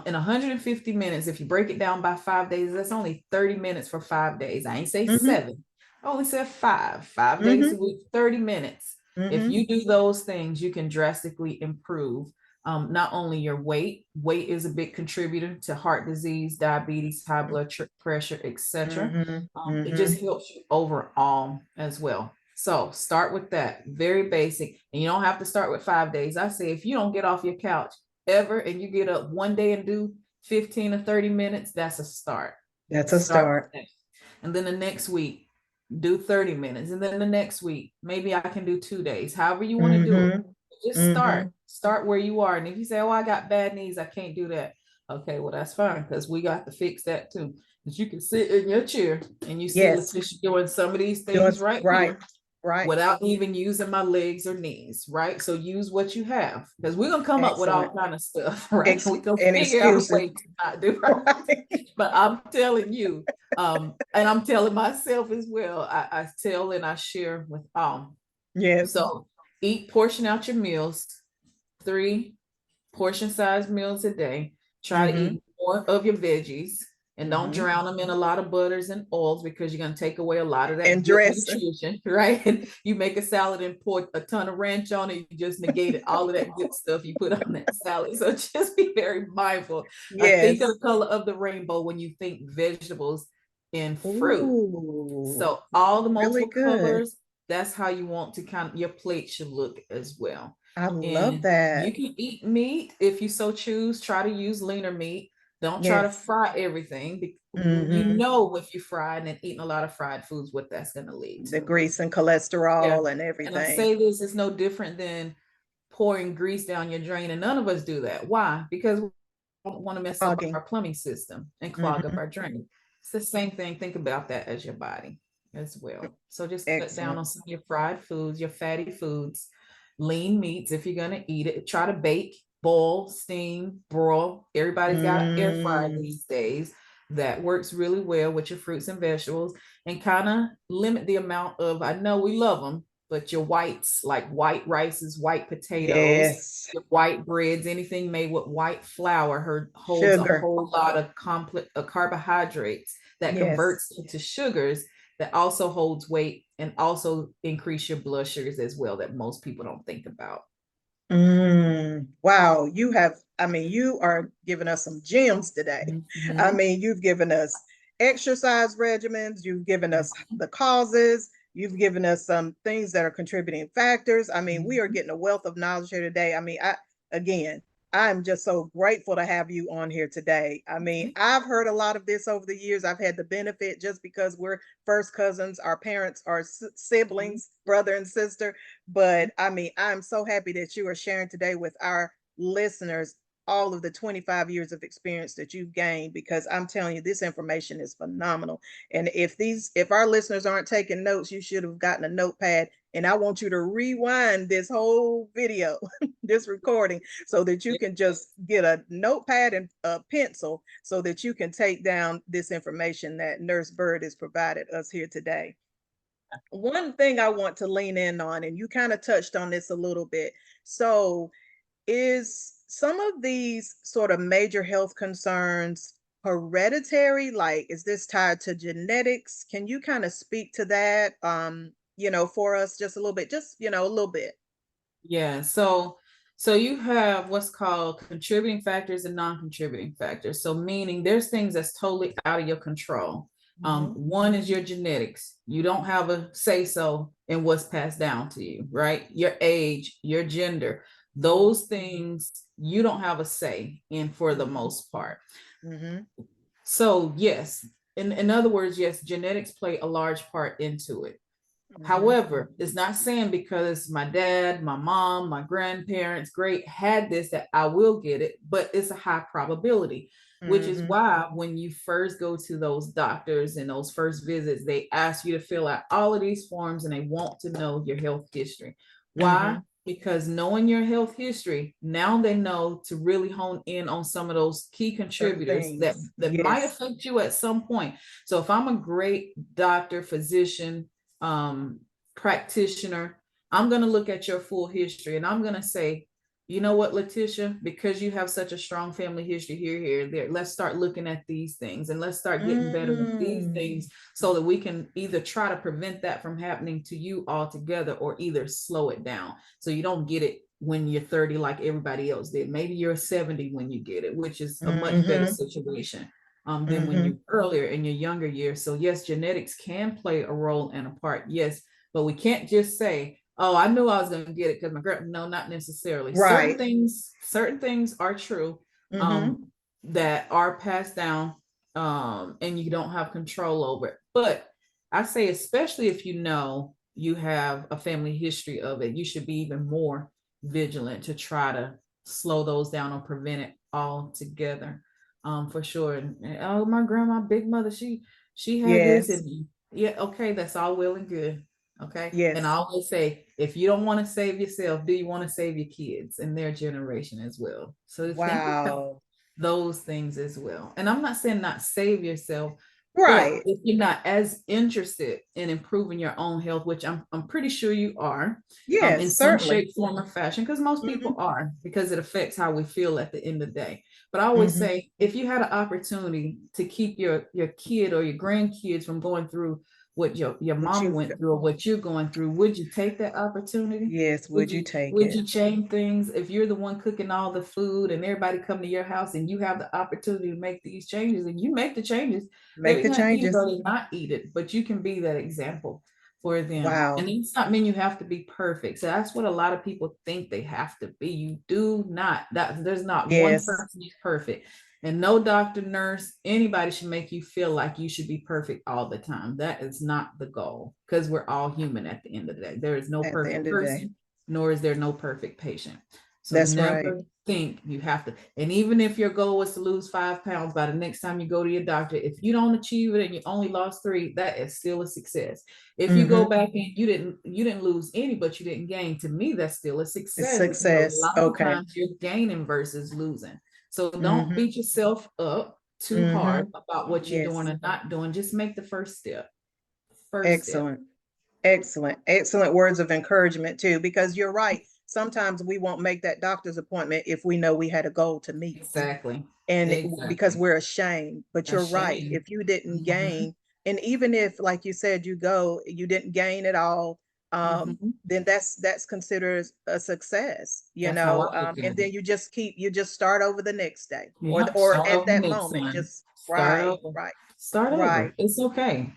In 150 minutes, if you break it down by 5 days, that's only 30 minutes for 5 days. I ain't say 7. I only said 5. 5 days a week, 30 minutes. If you do those things, you can drastically improve not only your weight. Weight is a big contributor to heart disease, diabetes, high blood pressure, etc. It just helps you overall as well. So start with that, very basic. And you don't have to start with 5 days. I say if you don't get off your couch ever and you get up one day and do 15 or 30 minutes, that's a start. That's a start. And then the next week, do 30 minutes. And then the next week, maybe I can do 2 days. However you want to do it. Just start where you are. And if you say, oh, I got bad knees, I can't do that. Okay, well, that's fine, because we got to fix that too. But you can sit in your chair and you see Latisha doing some of these things here. Without even using my legs or knees, right? So use what you have, because we're gonna come up with all kind of stuff, right? We're gonna figure out a way to not do it. But I'm telling you, and I'm telling myself as well. I tell and I share with So portion out your meals, 3 portion size meals a day. Try to eat more of your veggies. And don't drown them in a lot of butters and oils, because you're going to take away a lot of that good nutrition, right? And you make a salad and pour a ton of ranch on it, you just negated all of that good stuff you put on that salad. So just be very mindful. Think of the color of the rainbow when you think vegetables and fruit. So all the multiple colors, that's how you want to your plate should look as well. I love that. You can eat meat if you so choose. Try to use leaner meat. Don't try to fry everything. You know, if you fry and eating a lot of fried foods, what that's going to lead to. The grease and cholesterol and everything. And I say this is no different than pouring grease down your drain. And none of us do that. Why? Because we don't want to mess up our plumbing system and clog up our drain. It's the same thing. Think about that as your body as well. So just cut down on some of your fried foods, your fatty foods, lean meats if you're going to eat it. Try to bake, boil, steam, broil. Everybody's got an air fryer these days. That works really well with your fruits and vegetables, and kind of limit the amount of, I know we love them, but your whites, like white rices, white potatoes, your white breads, anything made with white flour holds a whole lot of complex carbohydrates that converts into sugars, that also holds weight and also increase your blood sugars as well, that most people don't think about. Wow, you are giving us some gems today. I mean, you've given us exercise regimens, you've given us the causes, you've given us some things that are contributing factors. I mean, we are getting a wealth of knowledge here today. I mean, I'm just so grateful to have you on here today. I mean, I've heard a lot of this over the years. I've had the benefit just because we're first cousins, our parents are siblings, brother and sister. But I mean, I'm so happy that you are sharing today with our listeners all of the 25 years of experience that you've gained, because I'm telling you, this information is phenomenal. And if our listeners aren't taking notes, you should have gotten a notepad. And I want you to rewind this whole video, this recording, so that you can just get a notepad and a pencil so that you can take down this information that Nurse Byrd has provided us here today. One thing I want to lean in on, and you kind of touched on this a little bit, so is some of these sort of major health concerns hereditary? Like, is this tied to genetics? Can you kind of speak to that, for us just a little bit, a little bit? Yeah. So you have what's called contributing factors and non-contributing factors. So meaning there's things that's totally out of your control. Mm-hmm. One is your genetics. You don't have a say so in what's passed down to you, right? Your age, your gender, those things you don't have a say in for the most part. Mm-hmm. So yes, in other words, yes, genetics play a large part into it. Mm-hmm. However, it's not saying because my dad, my mom, my grandparents, great had this that I will get it, but it's a high probability, which is Mm-hmm. why when you first go to those doctors and those first visits, they ask you to fill out all of these forms and they want to know your health history. Mm-hmm. Why? Because knowing your health history, now they know to really hone in on some of those key Certain contributors that, things. that might Yes. affect you at some point. So if I'm a great doctor, physician, practitioner, I'm going to look at your full history and I'm going to say, you know what, Latisha, because you have such a strong family history here, there, let's start looking at these things and let's start getting better at these Mm. things so that we can either try to prevent that from happening to you altogether or either slow it down so you don't get it when you're 30 like everybody else did. Maybe you're 70 when you get it, which is a much better Mm-hmm. situation than when Mm-hmm. you're earlier in your younger years. So yes, genetics can play a role and a part. Yes, but we can't just say, oh, I knew I was going to get it because my girl. No, not necessarily. Right. Certain things are true Mm-hmm. that are passed down and you don't have control over it. But I say, especially if you know you have a family history of it, you should be even more vigilant to try to slow those down or prevent it altogether. For sure. And, oh, my grandma, big mother, she had this, Yes. and yeah, okay, that's all well and good. Okay. And I Yes. always say, if you don't want to save yourself, do you want to save your kids and their generation as well? So think about Wow. those things as well. And I'm not saying not save yourself, but Right. if you're not as interested in improving your own health, which I'm pretty sure you are, in Yes, some certainly. shape, form, or fashion, because most Mm-hmm. people are, because it affects how we feel at the end of the day. But I always Mm-hmm. say, if you had an opportunity to keep your kid or your grandkids from going through what your Would mama you, went through or what you're going through, would you take that opportunity? yes, would you take Would it? you change things if you're the one cooking all the food and everybody come to your house and you have the opportunity to make these changes and you make the changes? Make They're the gonna eat it changes. or they not eat it, but you can be that example for them. And Wow. it's not mean you have to be perfect. So that's what a lot of people think they have to be. You do not. That there's not one Yes. person who's perfect. And no doctor, nurse, anybody should make you feel like you should be perfect all the time. That is not the goal because we're all human at the end of the day. There is no At the end perfect of the day. person, nor is there no perfect patient. So That's right. never think you have to. And even if your goal was to lose 5 pounds by the next time you go to your doctor, if you don't achieve it and you only lost 3, that is still a success. If you go Mm-hmm. back and you didn't lose any, but you didn't gain, to me, that's still a It's success because a success. lot of Okay. times you're gaining versus losing. So don't Mm-hmm. beat yourself up too Mm-hmm. hard about what you're doing Yes. and not doing. Just make the first step. First step. Excellent. Excellent. Excellent words of encouragement too, because you're right. Sometimes we won't make that doctor's appointment if we know we had a goal to meet. Exactly. And because Exactly. we're ashamed. But A you're right. shame. If you didn't Mhm. gain, and even if, like you said, you didn't gain at all, Mhm. then that's considered a success, That's how I look and at then it. you just start over the next day, Yep. or Start at over that next moment, time. just Start right, over. right, Start right. over. It's okay.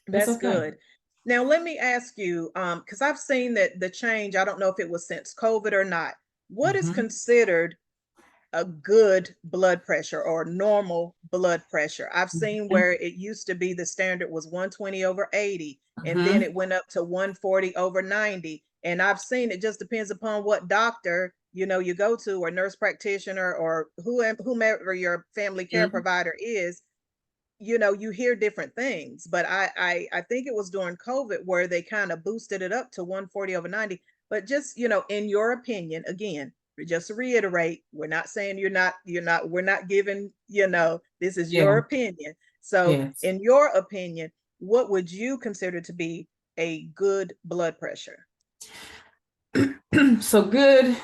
It's That's okay. good. Now let me ask you, because I've seen that the change, I don't know if it was since COVID or not. What is Mhm. considered a good blood pressure or normal blood pressure? I've seen Mhm. where it used to be the standard was 120 over 80, and then Mhm. it went up to 140 over 90. And I've seen it just depends upon what doctor you go to, or nurse practitioner, or whomever your family care Mhm. provider is. You hear different things, but I think it was during COVID where they kind of boosted it up to 140 over 90. But just, in your opinion, again, just to reiterate, we're not saying we're not giving, this is your Yeah. opinion. So Yes. in your opinion, what would you consider to be a good blood pressure? So good.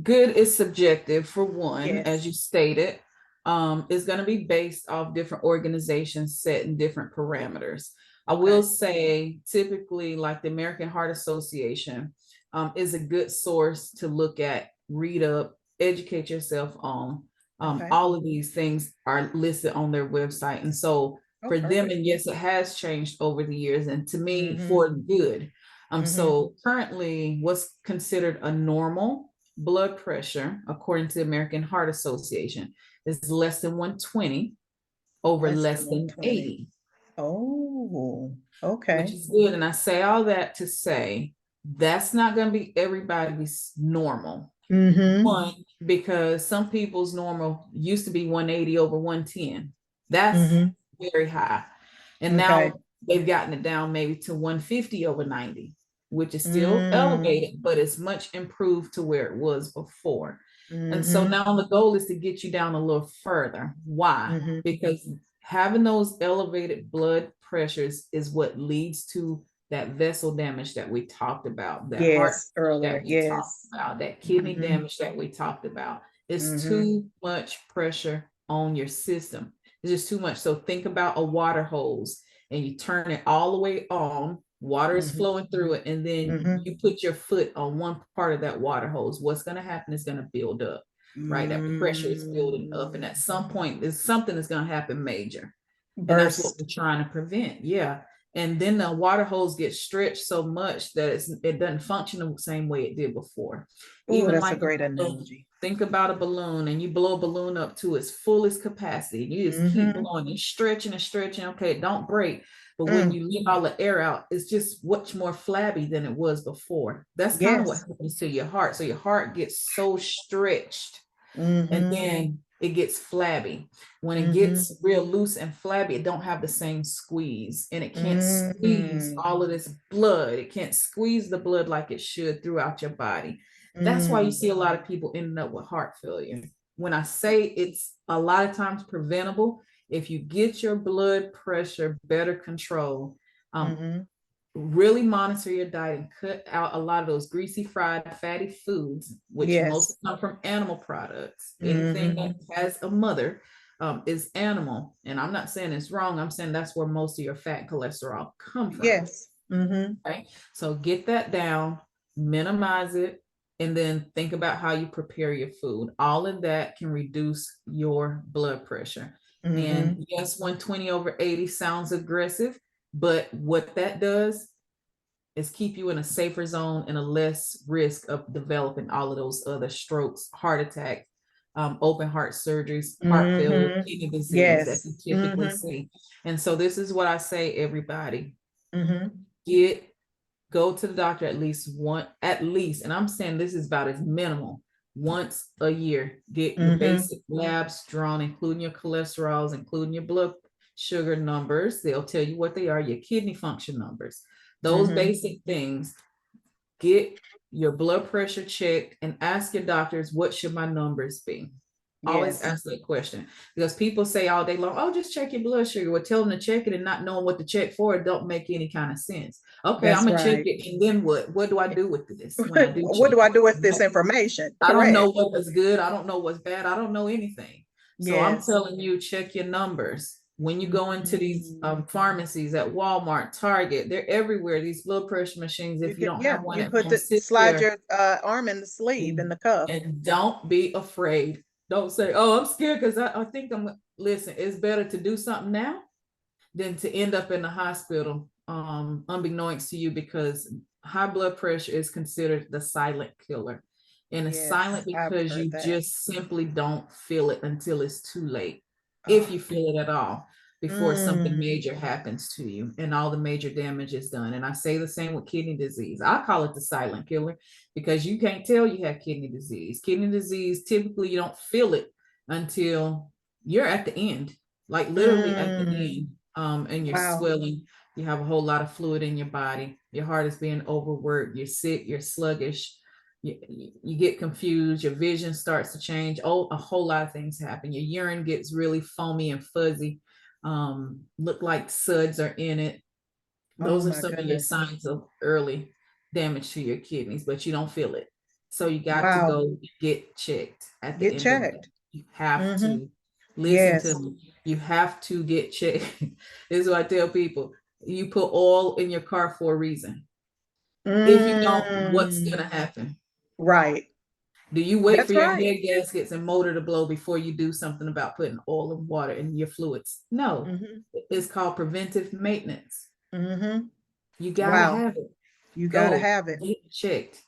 good is subjective for one, as Yes. you stated. It's going to be based off different organizations setting different parameters. I will Okay. say typically like the American Heart Association is a good source to look at, read up, educate yourself on. Okay. All of these things are listed on their website. And so Oh, for them, perfect. and yes, it has changed over the years, and to me, Mm-hmm. for good. Mm-hmm. So currently, what's considered a normal blood pressure, according to the American Heart Association, is less than 120 over Less than less than 120. 80, Oh, which okay. is good. And I say all that to say that's not going to be everybody's normal. Mm-hmm. One, because some people's normal used to be 180 over 110. That's Mm-hmm. very high. And Okay. now they've gotten it down maybe to 150 over 90, which is still Mm. elevated, but it's much improved to where it was before. And so Mm-hmm. now the goal is to get you down a little further. Why? Mm-hmm. Because having those elevated blood pressures is what leads to that vessel damage that we talked about, that heart Yes, earlier. that we talked Yes. about, that kidney Mm-hmm. damage that we talked about. It's Mm-hmm. too much pressure on your system. It's just too much. So think about a water hose and you turn it all the way on, water is Mm-hmm. flowing through it, and then Mm-hmm. you put your foot on one part of that water hose. What's going to happen is going to build up, right? That pressure is building up, and Mm. at some point, there's something that's going to happen major. And that's what Burst. we're trying to prevent. Yeah. And then the water hose gets stretched so much that it doesn't function the same way it did before. Oh, Even that's a like great analogy. think about a balloon, and you blow a balloon up to its fullest capacity and you just keep Mm-hmm. blowing and stretching and stretching. Okay, don't break. But when Mm. you leave all the air out, it's just much more flabby than it was before. That's kind of what Yes. happens to your heart. So your heart gets so stretched and Mm-hmm. then it gets flabby. When it Mm-hmm. gets real loose and flabby, it don't have the same squeeze, and it can't squeeze Mm-hmm. all of this blood. It can't squeeze the blood like it should throughout your body. That's why you Mm. see a lot of people ending up with heart failure. When I say it's a lot of times preventable, if you get your blood pressure better controlled, um, Mm-hmm. really monitor your diet and cut out a lot of those greasy, fried, fatty foods, which mostly Yes. come from animal products. Anything Mm-hmm. that has a mother is animal. And I'm not saying it's wrong. I'm saying that's where most of your fat and cholesterol come from. Yes. Mm-hmm. Okay. So get that down, minimize it, and then think about how you prepare your food. All of that can reduce your blood pressure. Mm-hmm. And yes, 120 over 80 sounds aggressive, but what that does is keep you in a safer zone and a less risk of developing all of those other strokes, heart attack, open heart surgeries, heart failure, Mm-hmm. kidney disease that Yes. you typically Mm-hmm. see. And so this is what I say, everybody, Mm-hmm. get go to the doctor at least, and I'm saying this is about as minimal, once a year. Get your Mm-hmm. basic labs drawn, including your cholesterols, including your blood sugar numbers. They'll tell you what they are, your kidney function numbers, those Mm-hmm. basic things. Get your blood pressure checked and ask your doctors, what should my numbers be? Always Yes. ask that question, because people say all day long, oh, just check your blood sugar. Well, tell them to check it and not knowing what to check for, it don't make any kind of sense. Okay, I'm That's gonna check right. it, and then what? What do I do with this when I do What check do I it? do with this information? I don't Correct. know what was good. I don't know what's bad. I don't know anything. So I'm Yes. telling you, check your numbers. When you go into these Mm. pharmacies at Walmart, Target, they're everywhere. These blood pressure machines. You If you could, don't yeah, have one you at put home, the sit slide there your arm in the sleeve in and the cuff. don't be afraid. Don't say, "Oh, I'm scared because I think I'm." Listen, it's better to do something now than to end up in the hospital, unbeknownst to you, because high blood pressure is considered the silent killer. And it's silent Yes, I've because heard you that. just simply don't feel it until it's too late, if Oh. you feel it at all, before something Mm. major happens to you and all the major damage is done. And I say the same with kidney disease. I call it the silent killer because you can't tell you have kidney disease. Kidney disease, typically, you don't feel it until you're at the end, like literally at the Mm. end, and you're Wow. swelling, you have a whole lot of fluid in your body, your heart is being overworked, you're sick, you're sluggish, you get confused, your vision starts to change. Oh, a whole lot of things happen. Your urine gets really foamy and fuzzy, look like suds are in it. Oh Those are my some of your goodness. signs of early damage to your kidneys, but you don't feel it. So you got to Wow. go get checked at the Get end of that. checked. You have Mm-hmm. to listen to Yes. me. You have to get checked. This is what I tell people. You put oil in your car for a reason. If you don't, what's Mm. gonna happen? Right. Do you wait for That's your right. head gaskets and motor to blow before you do something about putting oil and water in your fluids? No. Mm-hmm. It's called preventive maintenance. Mm-hmm. You gotta Wow. have it. You got to Go have it. get checked.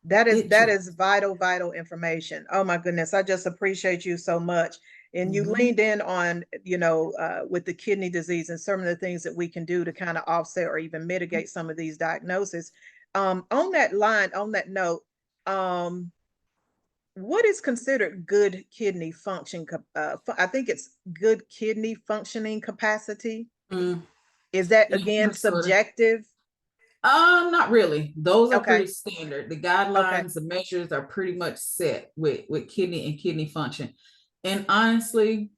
That is Get that checked. is vital, vital information. Oh my goodness, I just appreciate you so much. And you Mm-hmm. leaned in on, with the kidney disease and some of the things that we can do to kind of offset or even mitigate some of these diagnoses. On that line, on that note, um, what is considered good kidney function? I think it's good kidney functioning capacity. Mm. Is that Yeah, again sort of. subjective? Not really. Those are pretty Okay, standard. The okay, guidelines, the measures are pretty much set with kidney and kidney function. And honestly,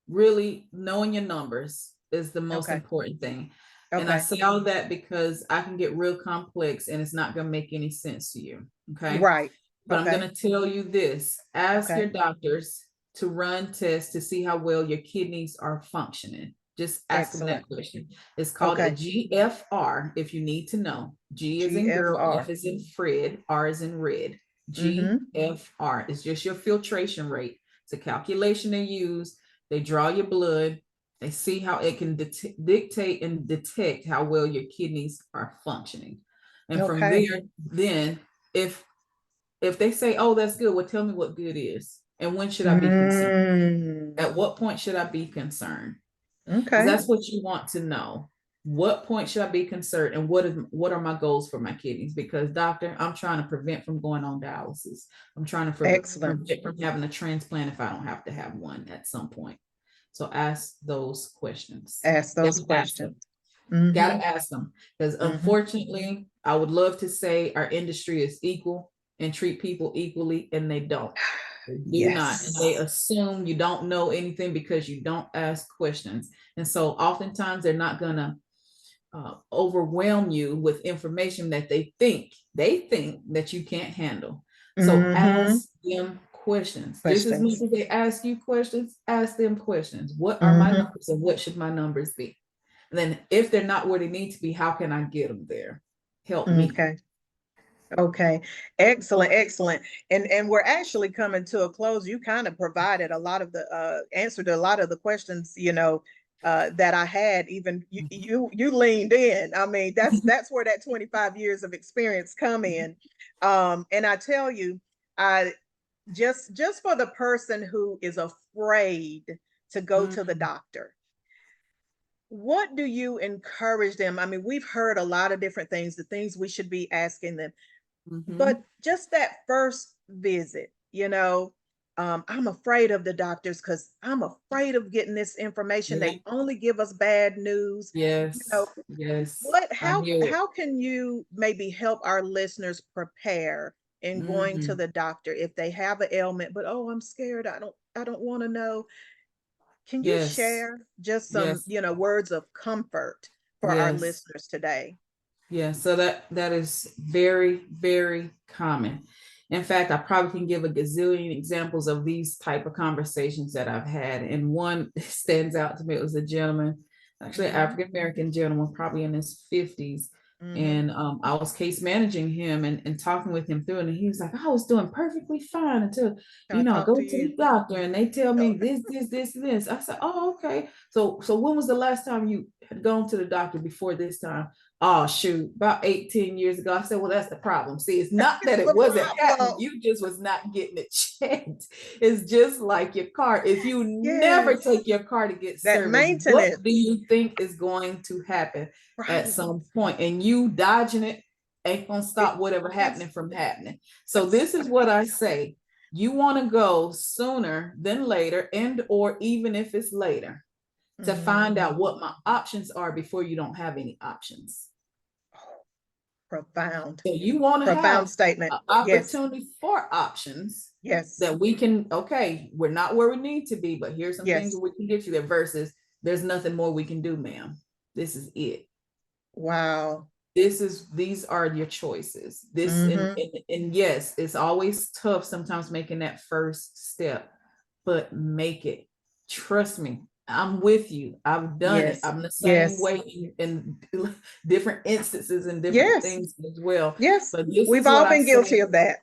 really knowing your numbers is the most okay, important thing. And I okay. say all that because I can get real complex and it's not going to make any sense to you. Okay. Right. But I'm Okay, going to tell you this, ask your okay. doctors to run tests to see how well your kidneys are functioning. Just ask them that Excellent. question. It's called a Okay. GFR, if you need to know. G is in girl, F GFR. is in Fred, R is in red. Mm-hmm. GFR is just your filtration rate. It's a calculation they use. They draw your blood. They see how it can dictate and detect how well your kidneys are functioning. And from Okay. there, then if they say, oh, that's good, well, tell me what good is. And when should I be concerned? Mm. At what point should I be concerned? Because Okay. that's what you want to know. What point should I be concerned? And what are my goals for my kidneys? Because doctor, I'm trying to prevent from going on dialysis. I'm trying to Excellent. prevent from having a transplant if I don't have to have one at some point. So ask those questions. Ask those Gotta ask them. questions. Mm-hmm. Gotta ask them. Because Mm-hmm. unfortunately, I would love to say our industry is equal and treat people equally, and they don't. They do not. And they Yes. assume you don't know anything because you don't ask questions. And so oftentimes they're not gonna overwhelm you with information that they think that you can't handle. So Mm-hmm. ask them questions. Just as much Questions. as they ask you questions, ask them questions. What are my Mm-hmm. numbers and what should my numbers be? And then if they're not where they need to be, how can I get them there? Help me. Okay. Okay. Excellent. Excellent. And we're actually coming to a close. You kind of provided a lot of the answer to a lot of the questions, that I had. Even you leaned in. I mean, that's where that 25 years of experience come in. And I tell you, I just for the person who is afraid to go to the Mhm, doctor, what do you encourage them? I mean, we've heard a lot of different things, the things we should be asking them, but mhm. just that first visit, I'm afraid of the doctors because I'm afraid of getting this information. Yeah. They only give us bad news. You know, Yes. Yes. what I how hear it. how can you maybe help our listeners prepare in going to Mhm. the doctor if they have an ailment, but oh, I'm scared. I don't want to know. Can you Yes. share just some, Yes. words of comfort for our Yes. listeners today? Yeah, so that is very, very common. In fact, I probably can give a gazillion examples of these type of conversations that I've had. And one stands out to me. It was a gentleman, actually an Mm-hmm. African American gentleman, probably in his 50s. Mm-hmm. And I was case managing him and talking with him through it. And he was like, I was doing perfectly fine until, Can I I talk go to to you? the doctor and they tell Oh, me this. I said, oh, okay. So when was the last time you had gone to the doctor before this time? Oh shoot, about 18 years ago. I said, well, that's the problem. See, it's not that it's it the wasn't happening. problem. You just was not getting it checked. It's just like your car. If you never Yes. take your car to get That service, what do maintenance. you think is going to happen at Right. some point? And you dodging it ain't gonna It, stop whatever it's happening from happening. So this is what I say. You want to go sooner than later, and or even if it's later, to Mhm. find out what my options are before you don't have any options. Profound, So you want to profound have statement. an Yes. opportunity for options Yes. that we can, okay, we're not where we need to be, but here's some things that Yes. we can get you there versus there's nothing more we can do, ma'am. This is it. Wow. these are your choices. This and yes, it's always tough sometimes making that first step, but make it. Trust me, I'm with you. I've done it. Yes. I'm the same Yes. way in different instances and different Yes. things as well. Yes. But this We've is what all I been guilty say. of that.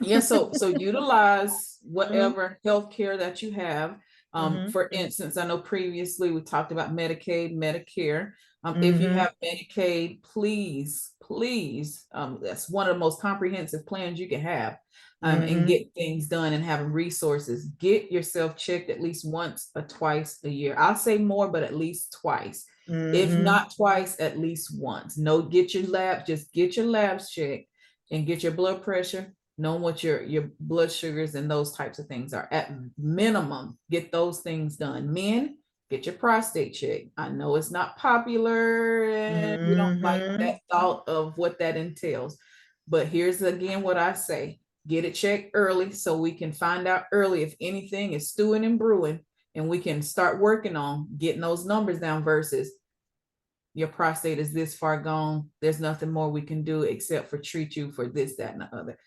Yeah, so utilize Mm-hmm. whatever healthcare that you have. Mm-hmm. For instance, I know previously we talked about Medicaid, Medicare. If you Mm-hmm. have Medicaid, please, that's one of the most comprehensive plans you can have, and Mm-hmm. get things done and having resources. Get yourself checked at least once or twice a year. I'll say more, but at least twice. If Mm-hmm. not twice, at least once. No, just get your labs checked and get your blood pressure, knowing what your blood sugars and those types of things are. At minimum, get those things done. Men, get your prostate checked. I know it's not popular and we don't like Mm-hmm. that thought of what that entails, but here's again what I say: get it checked early so we can find out early if anything is stewing and brewing, and we can start working on getting those numbers down versus your prostate is this far gone, there's nothing more we can do except for treat you for this, that, and the other.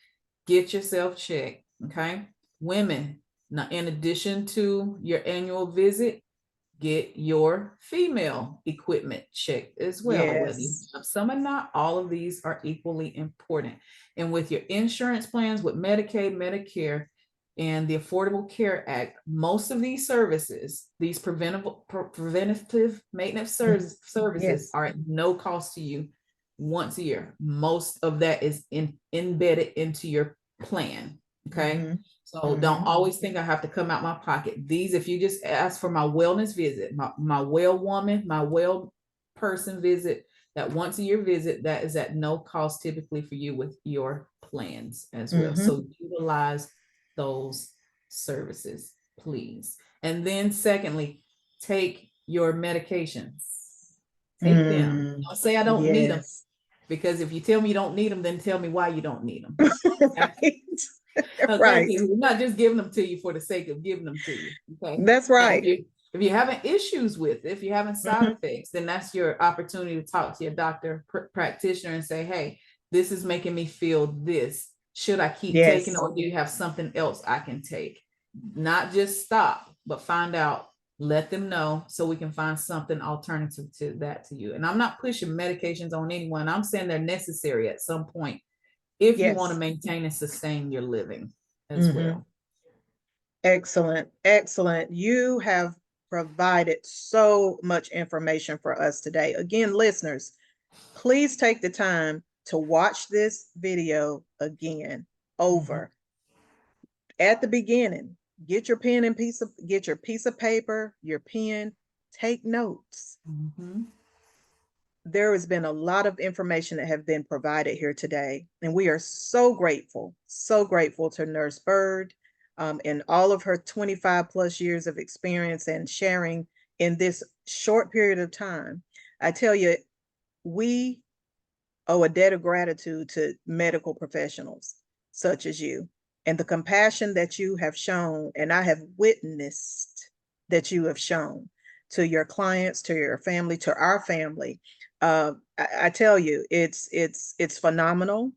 Get yourself checked. Okay. Women, now in addition to your annual visit, get your female equipment checked as well. Whether you Yes. have some or not, all of these are equally important. And with your insurance plans, with Medicaid, Medicare, and the Affordable Care Act, most of these services, these preventative maintenance services Yes. are at no cost to you once a year. Most of that is embedded into your plan. Okay. Mm-hmm. So don't Mm-hmm. always think I have to come out my pocket. These, if you just ask for my wellness visit, my well woman, my well person visit, that once a year visit, that is at no cost typically for you with your plans as well. Mm-hmm. So utilize those services, please. And then secondly, take your medications. Take them. Mm. Don't say I don't need them, Yes. because if you tell me you don't need them, then tell me why you don't need them. Right. Okay, Right. because we're not just giving them to you for the sake of giving them to you. Okay. That's Now, right. if you're having issues with it, if you're having side Mm-hmm. effects, then that's your opportunity to talk to your doctor, practitioner, and say, hey, this is making me feel this. Should I keep taking, Yes. or do you have something else I can take? Not just stop, but find out, let them know so we can find something alternative to that to you. And I'm not pushing medications on anyone. I'm saying they're necessary at some point if you want to Yes. maintain and sustain your living as Mm-hmm. well. Excellent. Excellent. You have provided so much information for us today. Again, listeners, please take the time to watch this video again, Mm-hmm. over. At the beginning, get your pen and get your piece of paper, your pen, take notes. Mm-hmm. There has been a lot of information that have been provided here today, and we are so grateful to Nurse Byrd, and all of her 25 plus years of experience and sharing in this short period of time. I tell you, we owe a debt of gratitude to medical professionals such as you, and the compassion that you have shown, and I have witnessed that you have shown to your clients, to your family, to our family. I tell you, it's phenomenal.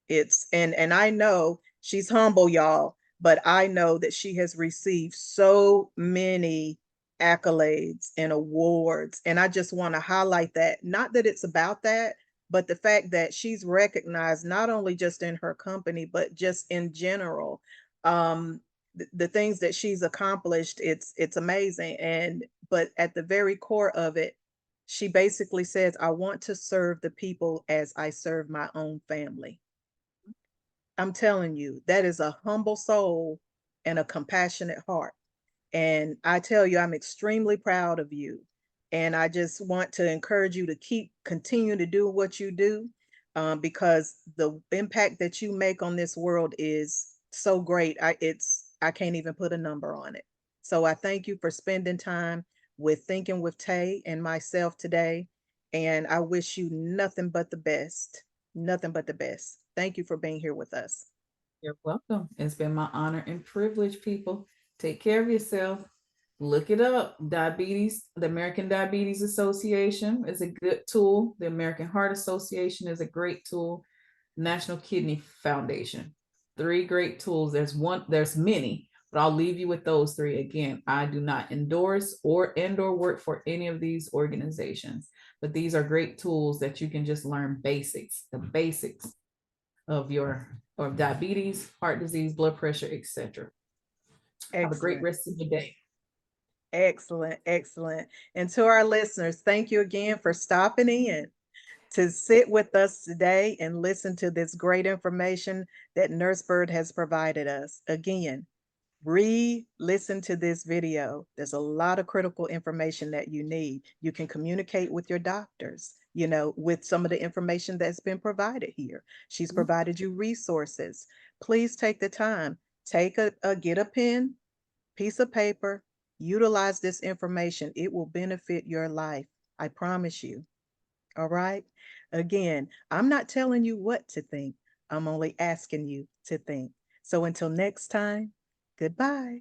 It's and I know she's humble, y'all, but I know that she has received so many accolades and awards, and I just want to highlight that. Not that it's about that, but the fact that she's recognized not only just in her company, but just in general. The things that she's accomplished, it's amazing. And but at the very core of it, she basically says, I want to serve the people as I serve my own family. I'm telling you, that is a humble soul and a compassionate heart. And I tell you, I'm extremely proud of you. And I just want to encourage you to continue to do what you do, because the impact that you make on this world is so great. I can't even put a number on it. So I thank you for spending time with Thinking with Tay and myself today. And I wish you nothing but the best. Nothing but the best. Thank you for being here with us. You're welcome. It's been my honor and privilege, people. Take care of yourself. look it up. Diabetes, the American Diabetes Association is a good tool. The American Heart Association is a great tool. National Kidney Foundation. 3 great tools. There's many, but I'll leave you with those 3. Again, I do not endorse or work for any of these organizations, but these are great tools that you can just learn the basics of diabetes, heart disease, blood pressure, etc. Have a great rest of the day. Excellent, excellent. And to our listeners, thank you again for stopping in to sit with us today and listen to this great information that Nurse Byrd has provided us. Again, re-listen to this video. There's a lot of critical information that you need. You can communicate with your doctors, with some of the information that's been provided here. She's provided you resources. Please take the time, get a pen, piece of paper, utilize this information. It will benefit your life. I promise you. All right. Again, I'm not telling you what to think. I'm only asking you to think. So until next time, goodbye.